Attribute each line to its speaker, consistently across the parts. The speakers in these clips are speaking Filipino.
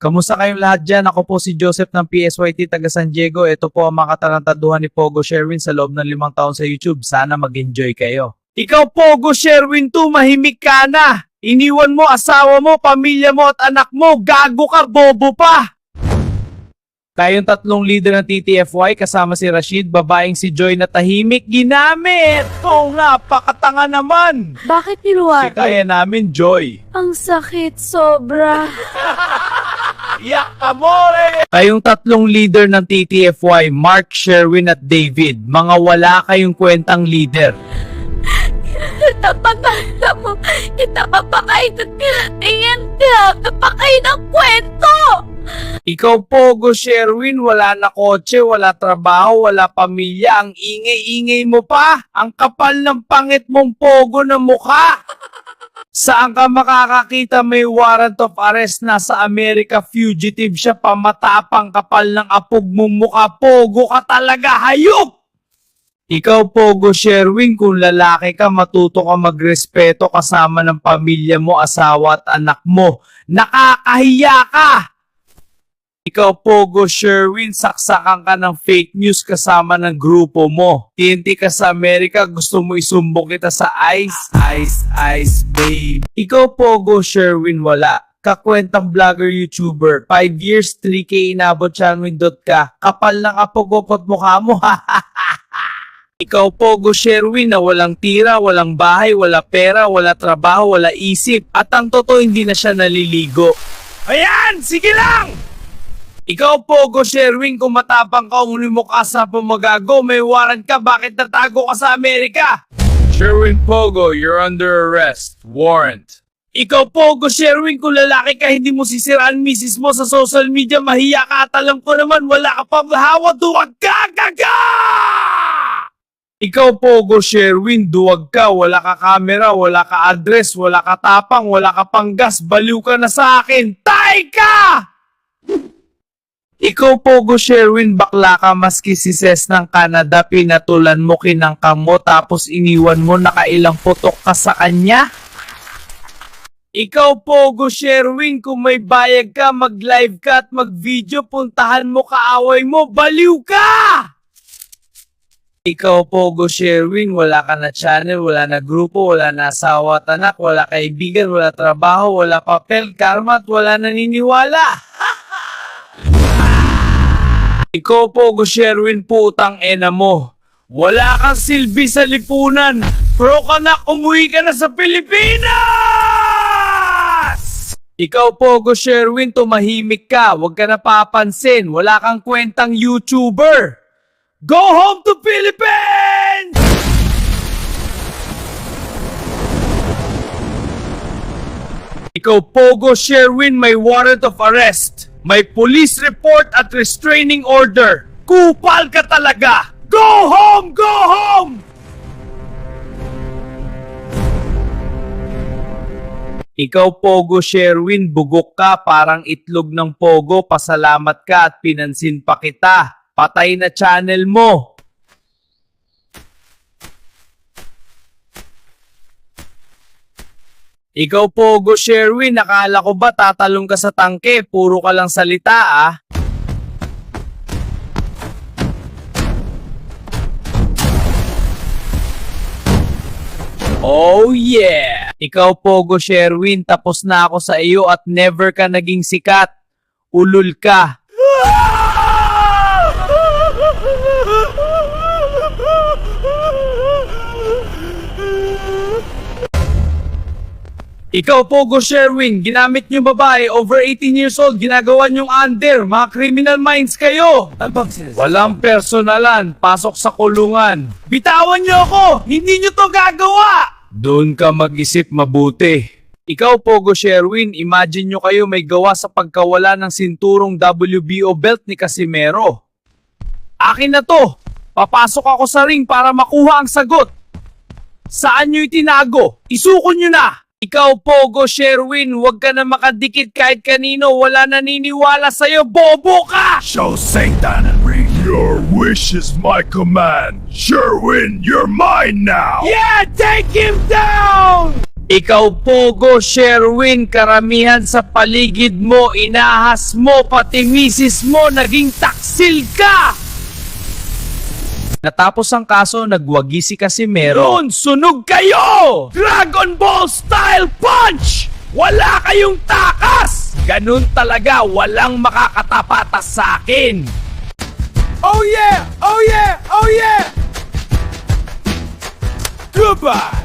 Speaker 1: Kamusta kayong lahat dyan? Ako po si Joseph ng PSYT taga San Diego. Ito po ang mga katarantaduhan ni Pogo Sherwin sa loob ng 5 taon sa YouTube. Sana mag-enjoy kayo. Ikaw Pogo Sherwin, tumahimik ka na! Iniwan mo asawa mo, pamilya mo at anak mo. Gago ka, bobo pa! Tayong tatlong leader ng TTFY kasama si Rashid, babaeng si Joy na tahimik ginamit. Oh, napakatanga naman.
Speaker 2: Bakit niluwag?
Speaker 1: Kaya namin, Joy.
Speaker 2: Ang sakit, sobra.
Speaker 1: Yak amore! Kayong tatlong leader ng TTFY, Mark, Sherwin at David. Mga wala kayong kwentang leader.
Speaker 2: Napaganda mo, kita papakain at pinatingin ka, papakain ang kwento!
Speaker 1: Ikaw Pogo Sherwin, wala na kotse, wala trabaho, wala pamilya, ang ingay-ingay mo pa, ang kapal ng pangit mong Pogo na mukha. Saan ka makakakita may warrant of arrest na sa Amerika, fugitive siya, pamatapang kapal ng apog mong mukha, Pogo ka talaga, hayop! Ikaw Pogo Sherwin, kung lalaki ka, matuto ka magrespeto kasama ng pamilya mo, asawa at anak mo. Nakakahiya ka! Ikaw Pogo Sherwin, saksakan ka ng fake news kasama ng grupo mo. TNT ka sa Amerika, gusto mo isumbong kita sa ice, ice, babe. Ikaw Pogo Sherwin, wala. Kakwentang vlogger YouTuber, 5 years, 3K inabot channel.com ka. Kapal ng apog-upot mukha mo, Ikaw Pogo Sherwin na walang tira, walang bahay, wala pera, wala trabaho, wala isip. At ang totoo, hindi na siya naliligo. Ayan! Sige lang! Ikaw Pogo Sherwin, kung matapang ka, umuli mo ka sa pumagago, may warrant ka, bakit natago ka sa Amerika? Sherwin Pogo, you're under arrest. Warrant. Ikaw Pogo Sherwin, kung lalaki ka, hindi mo sisiraan misis mo sa social media, mahiya ka at alam ko naman, wala ka pang hawa, duwag ka, gaga! Ikaw Pogo Sherwin, duwag ka, wala ka camera, wala ka address, wala ka tapang, wala ka pang gas, baliw ka na sa akin, tay ka! Ikaw Pogo Sherwin, bakla ka maski si Ses ng Canada, pinatulan mo kinangka mo tapos iniwan mo, nakailang putok ka sa kanya? Ikaw Pogo Sherwin, kung may bayag ka, mag-live ka at mag-video, puntahan mo kaaway mo, baliw ka! Ikaw Pogo Sherwin, wala ka na channel, wala na grupo, wala na asawa at anak, wala kaibigan, wala trabaho, wala papel, karma at wala naniniwala. Ikaw Pogo Sherwin, putang ena mo. Wala kang silbi sa lipunan. Pro ka na, umuwi ka na sa Pilipinas! Ikaw Pogo Sherwin, tumahimik ka. Huwag ka napapansin. Wala kang kwentang YouTuber. Go home to Philippines! Ikaw Pogo Sherwin, may warrant of arrest. May police report at restraining order. Kupal ka talaga! Go home! Go home! Ikaw Pogo Sherwin, bugok ka parang itlog ng pogo. Pasalamat ka at pinansin pa kita. Patay na channel mo. Ikaw Pogo Sherwin, nakala ko ba tatalong ka sa tangke? Puro ka lang salita ah. Oh yeah! Ikaw Pogo Sherwin, tapos na ako sa iyo at never ka naging sikat. Ulul ka. Ikaw Pogo Sherwin, ginamit niyo babae over 18 years old, ginagawa niyong under, mga criminal minds kayo! Walang personalan, pasok sa kulungan. Bitawan niyo ako! Hindi niyo to gagawa! Doon ka mag-isip mabuti. Ikaw Pogo Sherwin, imagine niyo kayo may gawa sa pagkawala ng sinturong WBO belt ni Casimero. Akin na to! Papasok ako sa ring para makuha ang sagot. Saan niyo itinago? Isuko niyo na! Ikaw Pogo Sherwin, huwag ka na makadikit kahit kanino, wala naniniwala sa'yo, bobo ka!
Speaker 3: Show Satan and bring your wish is my command. Sherwin, you're mine now!
Speaker 1: Yeah, take him down! Ikaw, Pogo Sherwin, karamihan sa paligid mo, inahas mo, pati misis mo, naging taksil ka! Natapos ang kaso, nagwagi si Casimero. Yun, sunog kayo! Dragon Ball Style Punch! Wala kayong takas! Ganun talaga, walang makakatapatas sa akin! Oh yeah! Oh yeah! Oh yeah! Goodbye!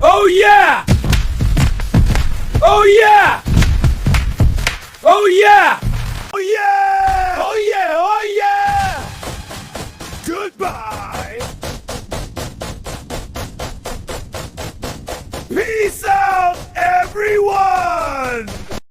Speaker 1: Oh yeah! Oh yeah! Oh yeah!